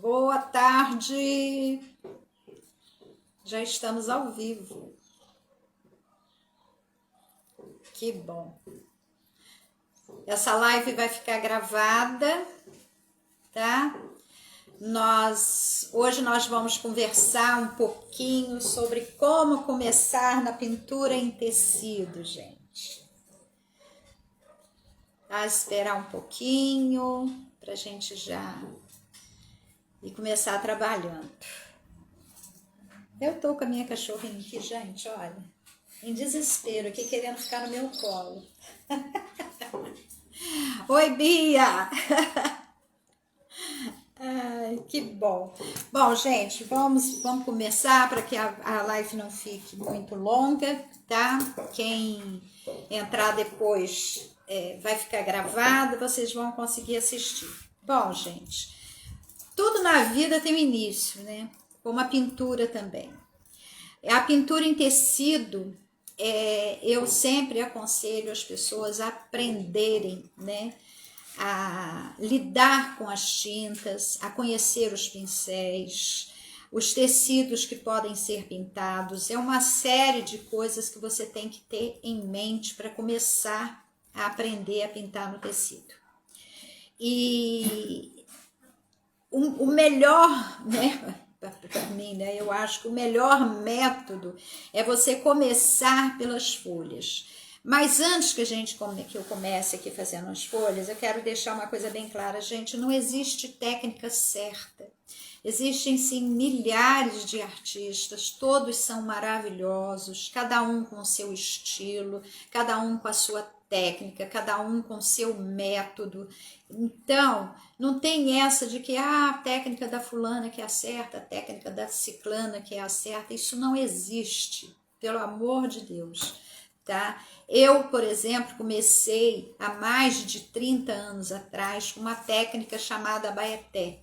Boa tarde! Já estamos ao vivo. Que bom! Essa live vai ficar gravada, tá? Hoje nós vamos conversar um pouquinho sobre como começar na pintura em tecido, gente. Tá? Esperar um pouquinho pra gente já ir começar trabalhando. Eu tô com a minha cachorrinha aqui, gente, olha, em desespero aqui, querendo ficar no meu colo. Oi, Bia! Ai, que bom. Bom, gente, vamos começar para que a live não fique muito longa, tá? Quem entrar depois vai ficar gravado, vocês vão conseguir assistir. Bom, gente, tudo na vida tem um início, né? Como a pintura também. A pintura em tecido, eu sempre aconselho as pessoas a aprenderem, né? A lidar com as tintas, a conhecer os pincéis, os tecidos que podem ser pintados. É uma série de coisas que você tem que ter em mente para começar a aprender a pintar no tecido. E o melhor, né? Para mim, né? Eu acho que o melhor método é você começar pelas folhas. Mas antes que eu comece aqui fazendo as folhas, eu quero deixar uma coisa bem clara, gente, não existe técnica certa. Existem sim milhares de artistas, todos são maravilhosos, cada um com o seu estilo, cada um com a sua técnica, cada um com o seu método. Então, não tem essa de que a técnica da fulana que é a certa, a técnica da ciclana que é a certa, isso não existe, pelo amor de Deus, tá? Eu, por exemplo, comecei há mais de 30 anos atrás com uma técnica chamada Baeté.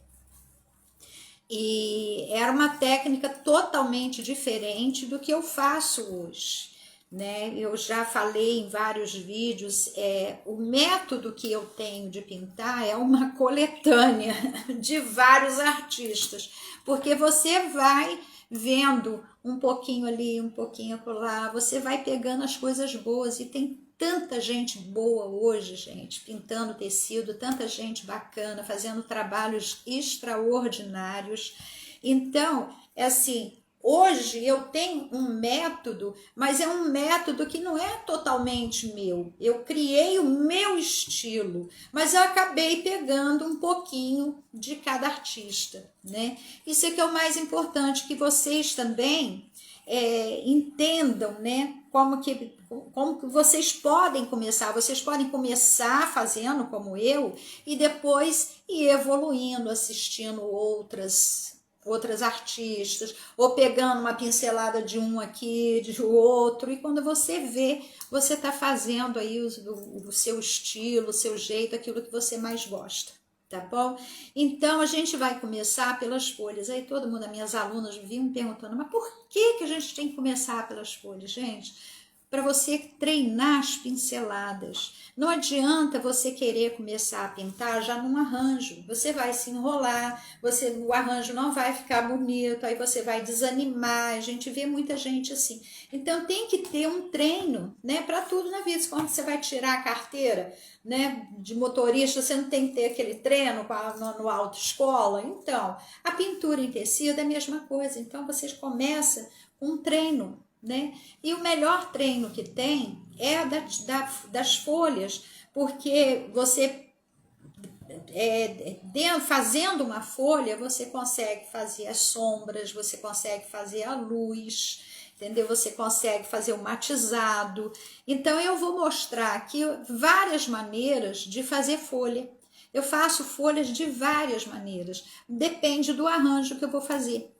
E era uma técnica totalmente diferente do que eu faço hoje, né? Eu já falei em vários vídeos, o método que eu tenho de pintar é uma coletânea de vários artistas, porque você vai vendo um pouquinho ali, um pouquinho lá, você vai pegando as coisas boas e tem tanta gente boa hoje, gente, pintando tecido, tanta gente bacana, fazendo trabalhos extraordinários. Então, é assim, hoje eu tenho um método, mas é um método que não é totalmente meu. Eu criei o meu estilo, mas eu acabei pegando um pouquinho de cada artista, né? Isso é que é o mais importante, que vocês também entendam, né? Como que vocês podem começar fazendo como eu e depois ir evoluindo, assistindo outras artistas, ou pegando uma pincelada de um aqui, de outro, e quando você vê, você está fazendo aí o seu estilo, o seu jeito, aquilo que você mais gosta, tá bom? Então, a gente vai começar pelas folhas. Aí todo mundo, as minhas alunas vinham me perguntando, mas por que a gente tem que começar pelas folhas, gente? Para você treinar as pinceladas. Não adianta você querer começar a pintar já num arranjo. Você vai se enrolar, o arranjo não vai ficar bonito, aí você vai desanimar. A gente vê muita gente assim. Então tem que ter um treino, né, para tudo na vida. Quando você vai tirar a carteira, né, de motorista, você não tem que ter aquele treino no autoescola. Então, a pintura em tecido é a mesma coisa. Então você começa com um treino, né? E o melhor treino que tem é das folhas, porque você fazendo uma folha, você consegue fazer as sombras, você consegue fazer a luz, entendeu? Você consegue fazer o matizado. Então eu vou mostrar aqui várias maneiras de fazer folha. Eu faço folhas de várias maneiras, depende do arranjo que eu vou fazer.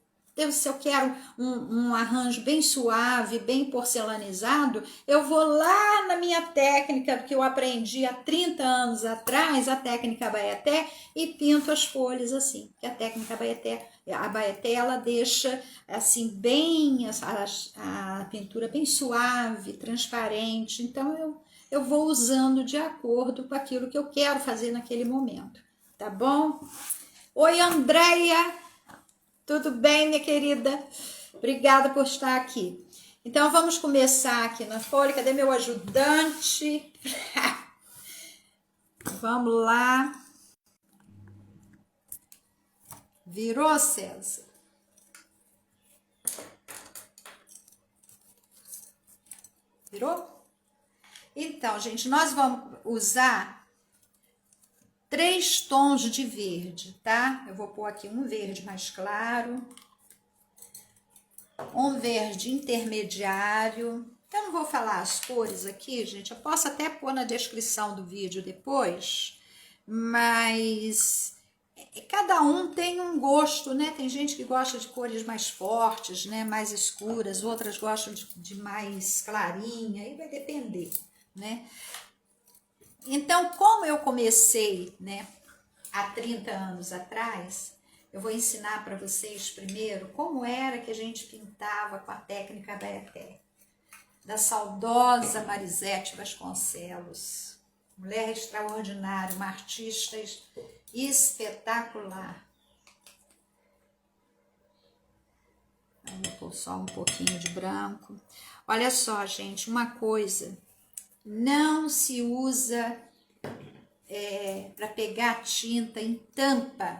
Se eu quero um arranjo bem suave, bem porcelanizado, eu vou lá na minha técnica que eu aprendi há 30 anos atrás, a técnica Baeté, e pinto as folhas assim. Que a técnica a Baeté, ela deixa assim bem a pintura bem suave, transparente. Então eu vou usando de acordo com aquilo que eu quero fazer naquele momento, tá bom? Oi, Andréia. Tudo bem, minha querida? Obrigada por estar aqui. Então, vamos começar aqui na folha. Cadê meu ajudante? Vamos lá. Virou, César? Virou? Então, gente, nós vamos usar 3 tons de verde, tá? Eu vou pôr aqui um verde mais claro, um verde intermediário. Eu não vou falar as cores aqui, gente. Eu posso até pôr na descrição do vídeo depois, mas cada um tem um gosto, né? Tem gente que gosta de cores mais fortes, né? Mais escuras, outras gostam de mais clarinha, aí vai depender, né? Então, como eu comecei, né, há 30 anos atrás, eu vou ensinar para vocês primeiro como era que a gente pintava com a técnica Abaeté, da saudosa Marisete Vasconcelos, mulher extraordinária, uma artista espetacular. Vou pôr só um pouquinho de branco. Olha só, gente, uma coisa, não se usa para pegar tinta em tampa,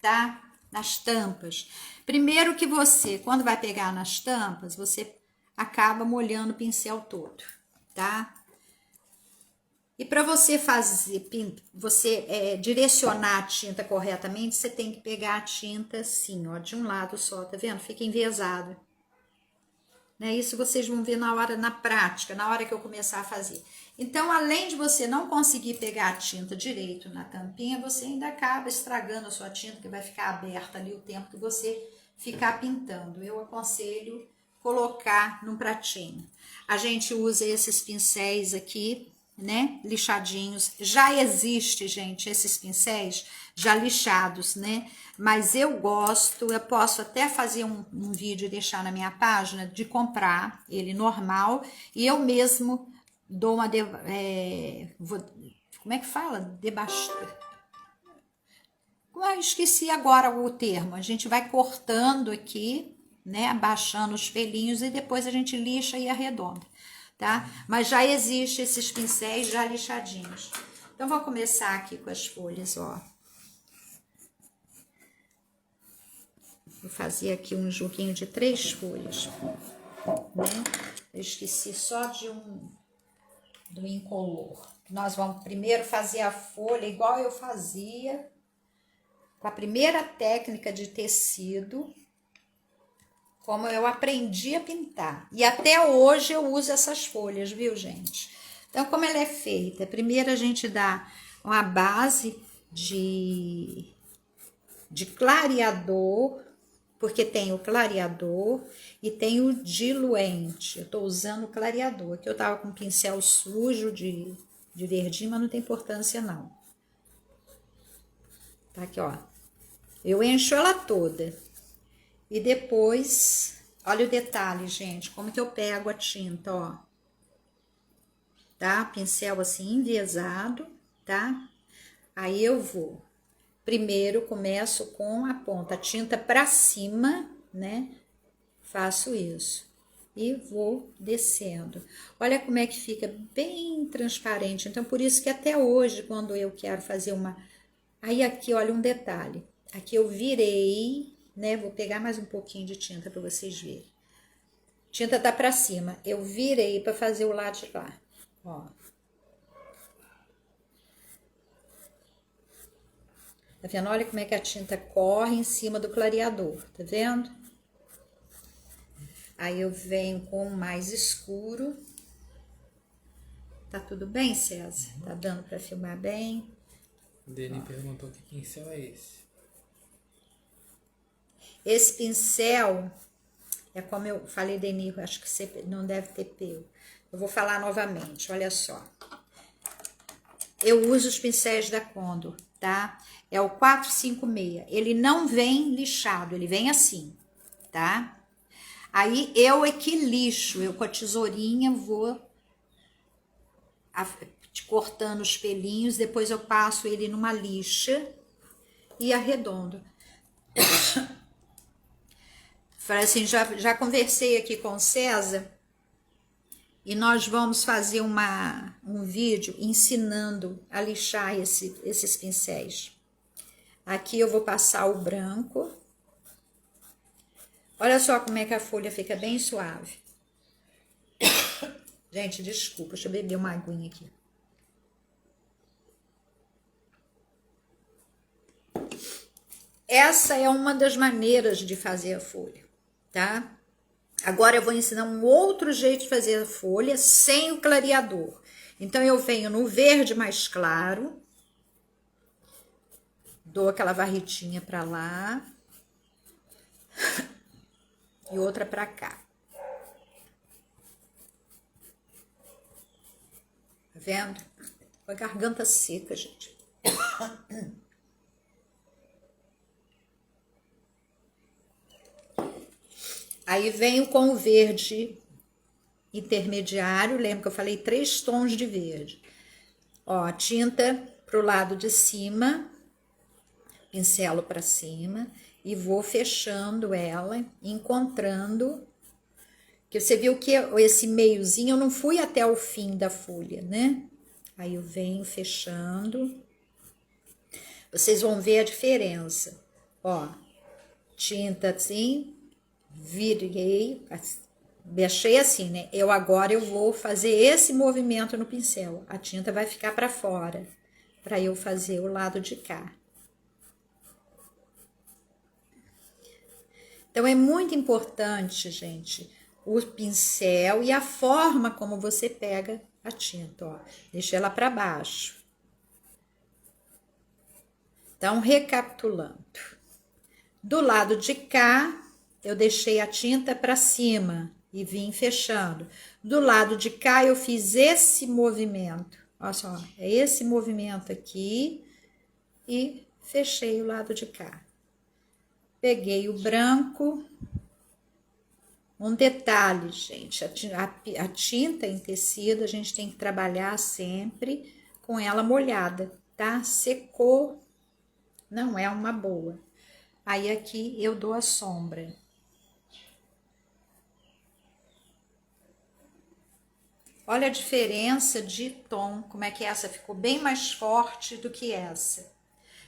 tá? Nas tampas. Primeiro que você, quando vai pegar nas tampas, você acaba molhando o pincel todo, tá? E para você fazer, direcionar a tinta corretamente, você tem que pegar a tinta assim, ó, de um lado só, tá vendo? Fica enviesado. Né? Isso vocês vão ver na prática, na hora que eu começar a fazer. Então, além de você não conseguir pegar a tinta direito na tampinha, você ainda acaba estragando a sua tinta, que vai ficar aberta ali o tempo que você ficar pintando. Eu aconselho colocar num pratinho. A gente usa esses pincéis aqui, né, lixadinhos. Já existe, gente, esses pincéis já lixados, né, mas eu gosto, eu posso até fazer um vídeo e deixar na minha página de comprar ele normal, e eu mesmo dou uma, como é que fala? Esqueci agora o termo, a gente vai cortando aqui, né, abaixando os pelinhos e depois a gente lixa e arredonda. Tá? Mas já existe esses pincéis já lixadinhos. Então, vou começar aqui com as folhas, ó. Vou fazer aqui um joguinho de 3 folhas, né? Eu esqueci só do incolor. Nós vamos primeiro fazer a folha igual eu fazia, com a primeira técnica de tecido, como eu aprendi a pintar. E até hoje eu uso essas folhas, viu, gente? Então, como ela é feita? Primeiro a gente dá uma base de clareador, porque tem o clareador e tem o diluente. Eu tô usando o clareador. Aqui eu tava com um pincel sujo de verdinho, mas não tem importância não. Tá aqui, ó. Eu encho ela toda. E depois, olha o detalhe, gente, como que eu pego a tinta, ó. Tá? Pincel assim, enviesado, tá? Aí eu vou, primeiro começo com a ponta, tinta pra cima, né? Faço isso. E vou descendo. Olha como é que fica bem transparente. Então, por isso que até hoje, quando eu quero fazer uma... Aí aqui, olha um detalhe. Aqui eu virei... né? Vou pegar mais um pouquinho de tinta para vocês verem. Tinta tá para cima. Eu virei para fazer o lado de lá. Ó. Tá vendo? Olha como é que a tinta corre em cima do clareador. Tá vendo? Aí eu venho com o mais escuro. Tá tudo bem, César? Tá dando para filmar bem? O Deni perguntou que pincel é esse. Esse pincel, é como eu falei, Deni, acho que você não deve ter pego. Eu vou falar novamente, olha só. Eu uso os pincéis da Condor, tá? É o 456. Ele não vem lixado, ele vem assim, tá? Aí eu é que lixo, eu com a tesourinha vou cortando os pelinhos, depois eu passo ele numa lixa e arredondo. Falei assim, já conversei aqui com o César e nós vamos fazer um vídeo ensinando a lixar esses pincéis. Aqui eu vou passar o branco. Olha só como é que a folha fica bem suave. Gente, desculpa, deixa eu beber uma aguinha aqui. Essa é uma das maneiras de fazer a folha, tá? Agora eu vou ensinar um outro jeito de fazer a folha sem o clareador. Então eu venho no verde mais claro, dou aquela varridinha pra lá e outra pra cá. Tá vendo? Com a garganta seca, gente. Aí venho com o verde intermediário, lembra que eu falei 3 tons de verde. Ó, tinta pro lado de cima, pincelo para cima e vou fechando ela, encontrando, que você viu que esse meiozinho eu não fui até o fim da folha, né? Aí eu venho fechando, vocês vão ver a diferença, ó, tinta assim, virei, deixei assim, né? Agora eu vou fazer esse movimento no pincel. A tinta vai ficar para fora, para eu fazer o lado de cá. Então é muito importante, gente, o pincel e a forma como você pega a tinta, ó. Deixa ela para baixo. Então, recapitulando. Do lado de cá, eu deixei a tinta para cima e vim fechando. Do lado de cá, eu fiz esse movimento. Olha só, é esse movimento aqui e fechei o lado de cá. Peguei o branco. Um detalhe, gente, a tinta em tecido, a gente tem que trabalhar sempre com ela molhada, tá? Secou, não é uma boa. Aí aqui eu dou a sombra. Olha a diferença de tom, como é que essa ficou bem mais forte do que essa.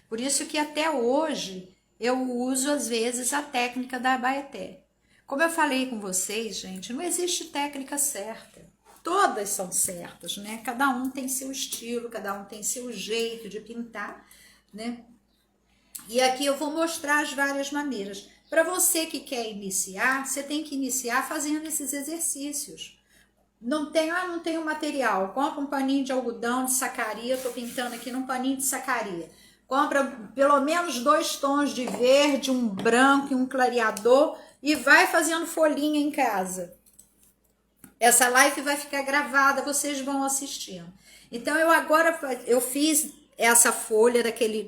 Por isso que até hoje eu uso às vezes a técnica da Abaeté. Como eu falei com vocês, gente, não existe técnica certa. Todas são certas, né? Cada um tem seu estilo, cada um tem seu jeito de pintar, né? E aqui eu vou mostrar as várias maneiras. Para você que quer iniciar, você tem que iniciar fazendo esses exercícios. Não tenho material. Compra um paninho de algodão de sacaria. Eu tô pintando aqui num paninho de sacaria. Compra pelo menos 2 tons de verde, um branco e um clareador e vai fazendo folhinha em casa. Essa live vai ficar gravada, vocês vão assistindo. Então eu fiz essa folha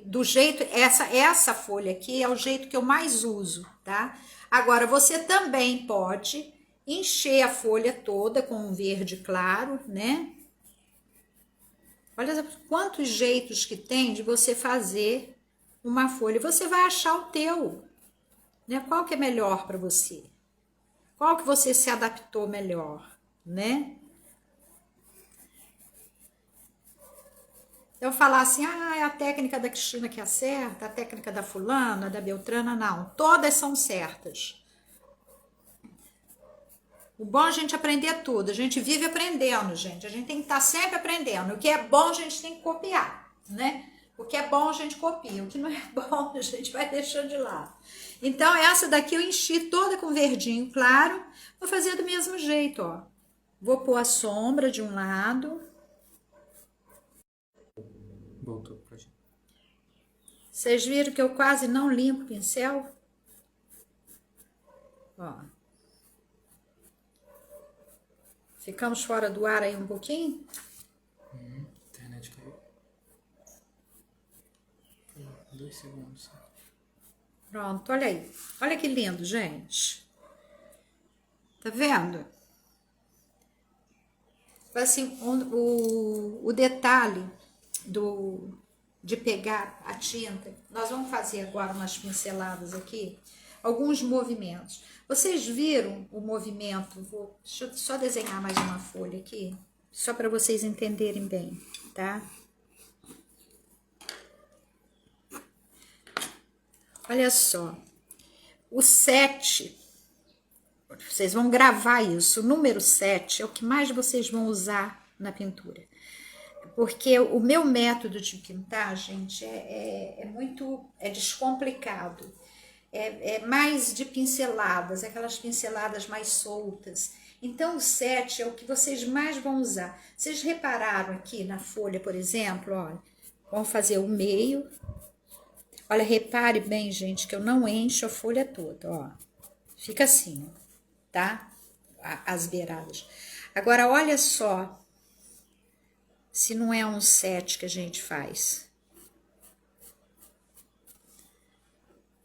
do jeito, essa folha aqui é o jeito que eu mais uso, tá? Agora você também pode encher a folha toda com um verde claro, né? Olha quantos jeitos que tem de você fazer uma folha. Você vai achar o teu, né? Qual que é melhor para você? Qual que você se adaptou melhor, né? Eu falar assim, é a técnica da Cristina que é certa, a técnica da fulana, da Beltrana, não. Todas são certas. O bom é a gente aprender tudo, a gente vive aprendendo, gente. A gente tem que estar sempre aprendendo. O que é bom a gente tem que copiar, né? O que é bom a gente copia, o que não é bom a gente vai deixando de lado. Então essa daqui eu enchi toda com verdinho claro, vou fazer do mesmo jeito, ó. Vou pôr a sombra de um lado. Voltou pra gente. Vocês viram que eu quase não limpo o pincel? Ó. Ficamos fora do ar aí um pouquinho? Internet caiu. 2 segundos. Pronto, olha aí. Olha que lindo, gente. Tá vendo? Assim, o detalhe de pegar a tinta, nós vamos fazer agora umas pinceladas aqui, alguns movimentos. Vocês viram o movimento? Deixa eu só desenhar mais uma folha aqui, só para vocês entenderem bem, tá? Olha só, o 7, vocês vão gravar isso, o número 7 é o que mais vocês vão usar na pintura. Porque o meu método de pintar, gente, é descomplicado. É mais de pinceladas, aquelas pinceladas mais soltas. Então, o 7 é o que vocês mais vão usar. Vocês repararam aqui na folha, por exemplo, olha, vamos fazer o meio. Olha, repare bem, gente, que eu não encho a folha toda, ó. Fica assim, tá? As beiradas. Agora, olha só se não é um 7 que a gente faz.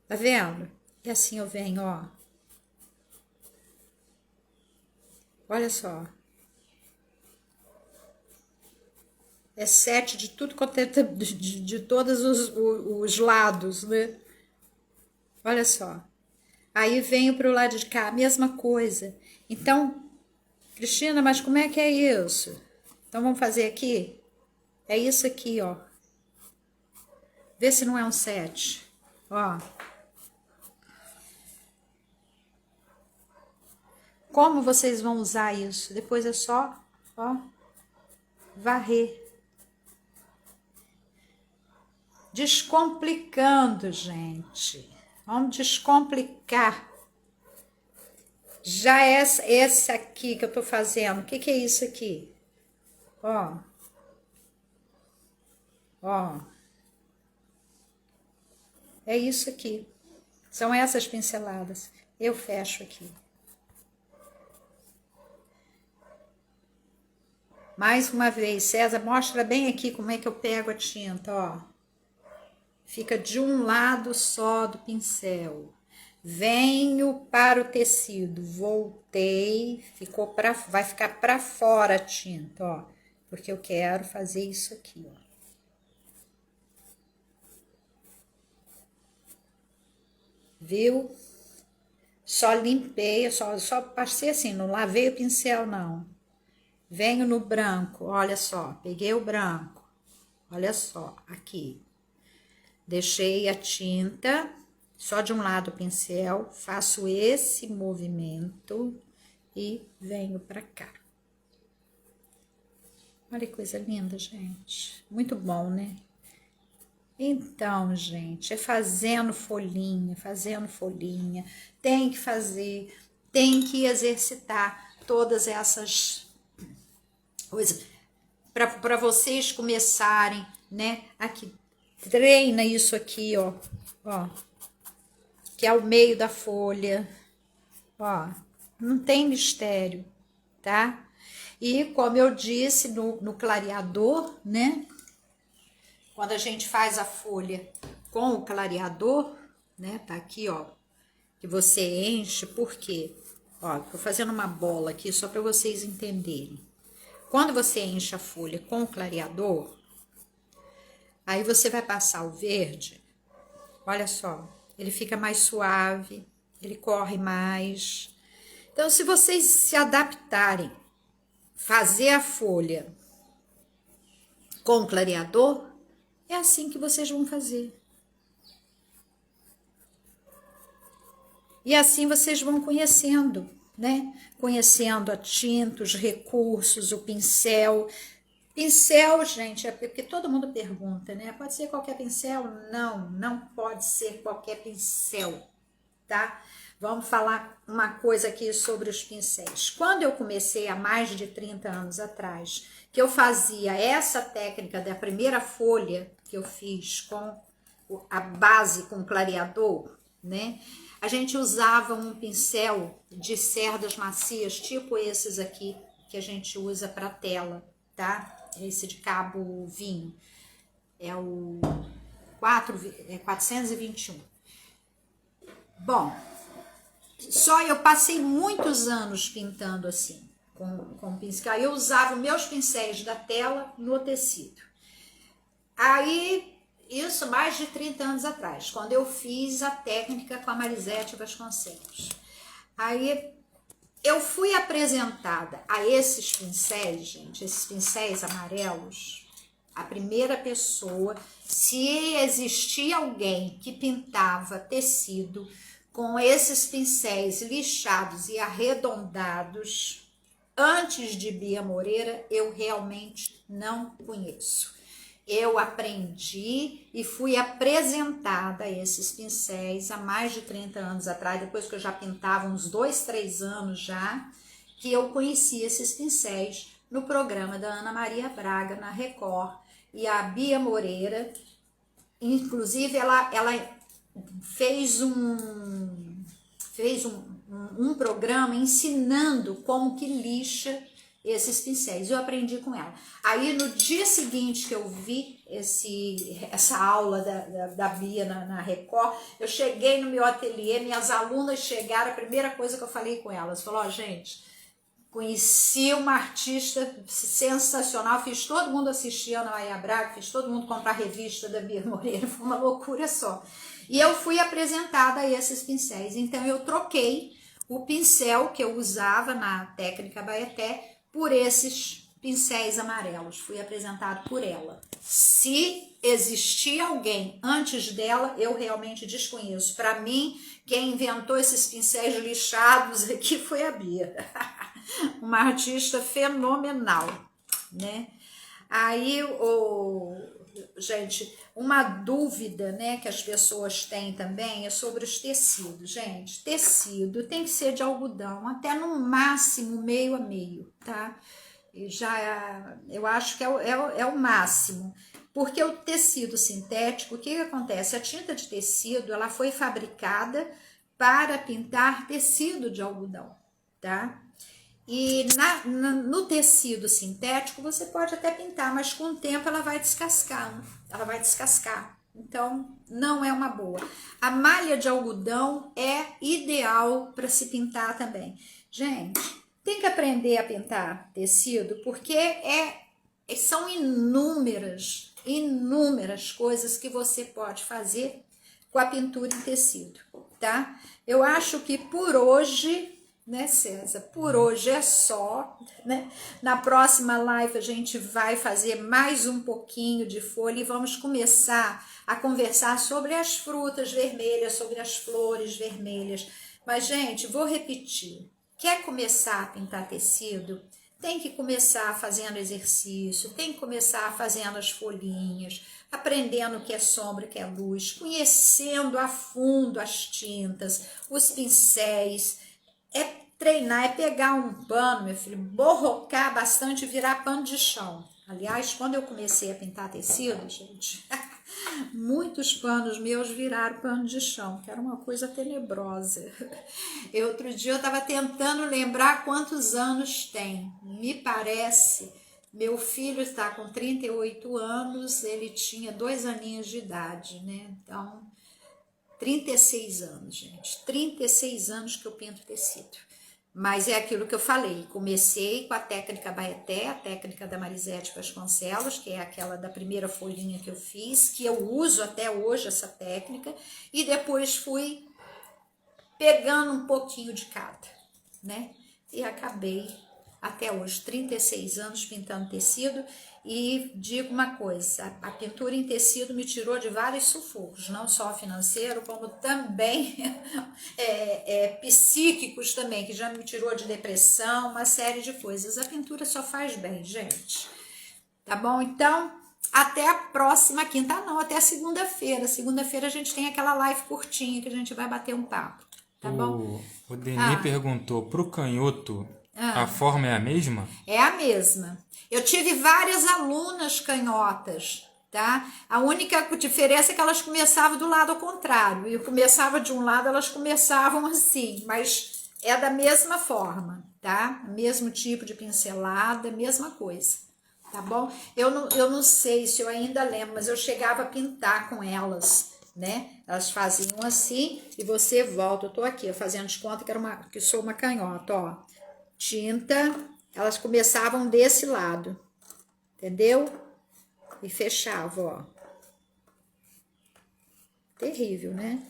Tá vendo? E assim eu venho, ó. Olha só. É 7 de tudo quanto é de todos os lados, né? Olha só. Aí venho para o lado de cá, a mesma coisa. Então, Cristina, mas como é que é isso? Então, vamos fazer aqui? É isso aqui, ó. Vê se não é um 7. Ó. Como vocês vão usar isso? Depois é só, ó, varrer. Descomplicando, gente. Vamos descomplicar. Já essa aqui que eu tô fazendo, o que é isso aqui? Ó. Ó. É isso aqui. São essas pinceladas. Eu fecho aqui. Mais uma vez, César, mostra bem aqui como é que eu pego a tinta, ó. Fica de um lado só do pincel. Venho para o tecido, voltei, vai ficar para fora a tinta, ó. Porque eu quero fazer isso aqui, ó. Viu? Só limpei, só passei assim, não lavei o pincel, não. Venho no branco, olha só, peguei o branco, olha só, aqui. Deixei a tinta só de um lado do pincel, faço esse movimento e venho pra cá. Olha que coisa linda, gente. Muito bom, né? Então, gente, é fazendo folhinha. Tem que fazer, tem que exercitar todas essas coisas para vocês começarem, né? Aqui, treina isso aqui, ó, que é o meio da folha, ó, não tem mistério, tá? E como eu disse no clareador, né? Quando a gente faz a folha com o clareador, né? Tá aqui, ó, que você enche, por quê? Ó, tô fazendo uma bola aqui só para vocês entenderem. Quando você enche a folha com o clareador, aí você vai passar o verde, olha só, ele fica mais suave, ele corre mais. Então, se vocês se adaptarem, fazer a folha com o clareador, é assim que vocês vão fazer. E assim vocês vão conhecendo, né? Conhecendo a tinta, os recursos, o pincel. Pincel, gente, é porque todo mundo pergunta, né? Pode ser qualquer pincel? Não, não pode ser qualquer pincel, tá? Vamos falar uma coisa aqui sobre os pincéis. Quando eu comecei há mais de 30 anos atrás, que eu fazia essa técnica da primeira folha que eu fiz com a base com clareador, né? A gente usava um pincel de cerdas macias, tipo esses aqui que a gente usa para tela, tá? Esse de cabo vinho. É o 421. Bom, só eu passei muitos anos pintando assim, com pincel. Aí eu usava meus pincéis da tela no tecido. Aí Isso mais de 30 anos atrás, quando eu fiz a técnica com a Marisete Vasconcelos. Aí eu fui apresentada a esses pincéis, gente, esses pincéis amarelos. A primeira pessoa, se existia alguém que pintava tecido com esses pincéis lixados e arredondados antes de Bia Moreira, eu realmente não conheço. Eu aprendi e fui apresentada a esses pincéis há mais de 30 anos atrás, depois que eu já pintava uns 2, 3 anos já, que eu conheci esses pincéis no programa da Ana Maria Braga, na Record. E a Bia Moreira, inclusive, ela fez um programa ensinando como que lixa esses pincéis. Eu aprendi com ela. Aí no dia seguinte que eu vi essa aula da Bia na Record, eu cheguei no meu ateliê, minhas alunas chegaram, a primeira coisa que eu falei com elas, falou, ó, gente, conheci uma artista sensacional, fiz todo mundo assistir a Ana Maria Braga, fiz todo mundo comprar a revista da Bia Moreira, foi uma loucura só. E eu fui apresentada a esses pincéis, então eu troquei o pincel que eu usava na técnica Baeté por esses pincéis amarelos, fui apresentado por ela. Se existia alguém antes dela, eu realmente desconheço. Para mim, quem inventou esses pincéis lixados aqui foi a Bia. Uma artista fenomenal, né? Aí, gente, uma dúvida, né, que as pessoas têm também é sobre os tecidos. Gente, tecido tem que ser de algodão, até no máximo meio a meio, tá? E eu acho que é o máximo. Porque o tecido sintético, o que acontece? A tinta de tecido, ela foi fabricada para pintar tecido de algodão, tá? E no tecido sintético você pode até pintar, mas com o tempo ela vai descascar, então não é uma boa. A malha de algodão é ideal para se pintar também. Gente, tem que aprender a pintar tecido porque são inúmeras coisas que você pode fazer com a pintura em tecido, tá? Eu acho que por hoje, né, César? Por hoje é só, né? Na próxima live a gente vai fazer mais um pouquinho de folha e vamos começar a conversar sobre as frutas vermelhas, sobre as flores vermelhas. Mas, gente, vou repetir. Quer começar a pintar tecido? Tem que começar fazendo exercício, tem que começar fazendo as folhinhas, aprendendo o que é sombra, o que é luz, conhecendo a fundo as tintas, os pincéis. É treinar, é pegar um pano, meu filho, borrocar bastante e virar pano de chão. Aliás, quando eu comecei a pintar tecido, gente, muitos panos meus viraram pano de chão, que era uma coisa tenebrosa. Outro dia eu estava tentando lembrar quantos anos tem. Me parece, meu filho está com 38 anos, ele tinha 2 aninhos de idade, né? Então, 36 anos, gente. 36 anos que eu pinto tecido. Mas é aquilo que eu falei, comecei com a técnica Baeté, a técnica da Marisete Vasconcelos, que é aquela da primeira folhinha que eu fiz, que eu uso até hoje essa técnica, e depois fui pegando um pouquinho de cada, né? E acabei até hoje, 36 anos pintando tecido. E digo uma coisa, a pintura em tecido me tirou de vários sufocos, não só financeiro, como também psíquicos também, que já me tirou de depressão, uma série de coisas. A pintura só faz bem, gente. Tá bom? Então, até a próxima quinta, não, até segunda-feira. Segunda-feira a gente tem aquela live curtinha que a gente vai bater um papo, tá bom? O Denis perguntou, pro canhoto, a forma é a mesma? É a mesma. Eu tive várias alunas canhotas, tá? A única diferença é que elas começavam do lado ao contrário. Eu começava de um lado, elas começavam assim, mas é da mesma forma, tá? Mesmo tipo de pincelada, mesma coisa, tá bom? Eu não sei se eu ainda lembro, mas eu chegava a pintar com elas, né? Elas faziam assim e você volta. Eu tô aqui fazendo de conta que sou uma canhota, ó. Tinta, elas começavam desse lado, entendeu? E fechava, ó. Terrível, né?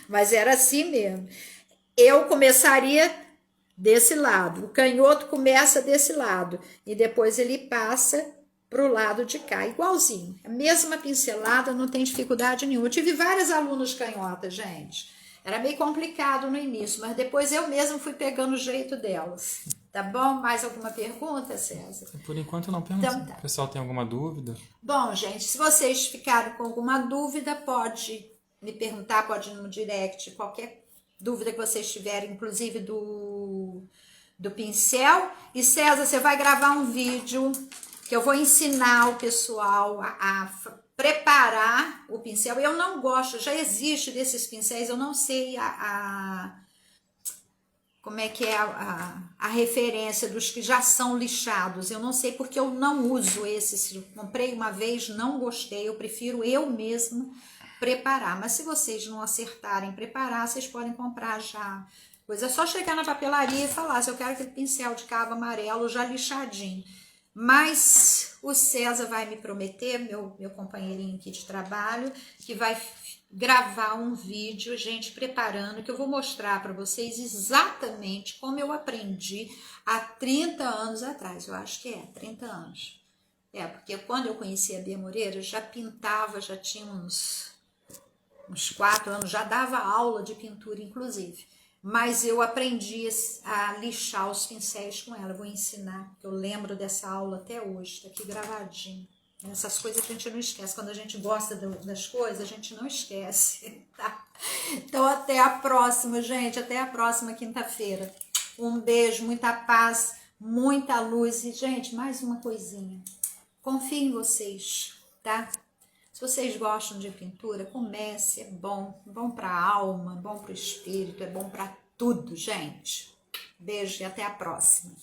Mas era assim mesmo. Eu começaria desse lado, o canhoto começa desse lado e depois ele passa para o lado de cá, igualzinho. A mesma pincelada, não tem dificuldade nenhuma. Eu tive várias alunas canhotas, gente. Era meio complicado no início, mas depois eu mesma fui pegando o jeito delas. Tá bom? Mais alguma pergunta, César? Por enquanto não pergunto. Então, tá. O pessoal tem alguma dúvida? Bom, gente, se vocês ficaram com alguma dúvida, pode me perguntar, pode ir no direct, qualquer dúvida que vocês tiverem, inclusive do pincel. E César, você vai gravar um vídeo que eu vou ensinar o pessoal a preparar o pincel. Eu não gosto, já existe desses pincéis, eu não sei como é que é a referência dos que já são lixados. Eu não sei porque eu não uso esses. Eu comprei uma vez, não gostei. Eu prefiro eu mesma preparar. Mas se vocês não acertarem preparar, vocês podem comprar já. Pois é só chegar na papelaria e falar se eu quero aquele pincel de cabo amarelo já lixadinho. Mas o César vai me prometer, meu companheirinho aqui de trabalho, que vai gravar um vídeo, gente, preparando, que eu vou mostrar para vocês exatamente como eu aprendi há 30 anos atrás. Eu acho que 30 anos. Porque quando eu conheci a Bia Moreira, eu já pintava, já tinha uns 4 anos, já dava aula de pintura, inclusive. Mas eu aprendi a lixar os pincéis com ela. Eu vou ensinar, eu lembro dessa aula até hoje, tá aqui gravadinho. Essas coisas que a gente não esquece. Quando a gente gosta das coisas, a gente não esquece, tá? Então, até a próxima, gente. Até a próxima quinta-feira. Um beijo, muita paz, muita luz. E, gente, mais uma coisinha. Confie em vocês, tá? Se vocês gostam de pintura, comece. É bom. Bom para a alma, bom para o espírito, é bom para tudo, gente. Beijo e até a próxima.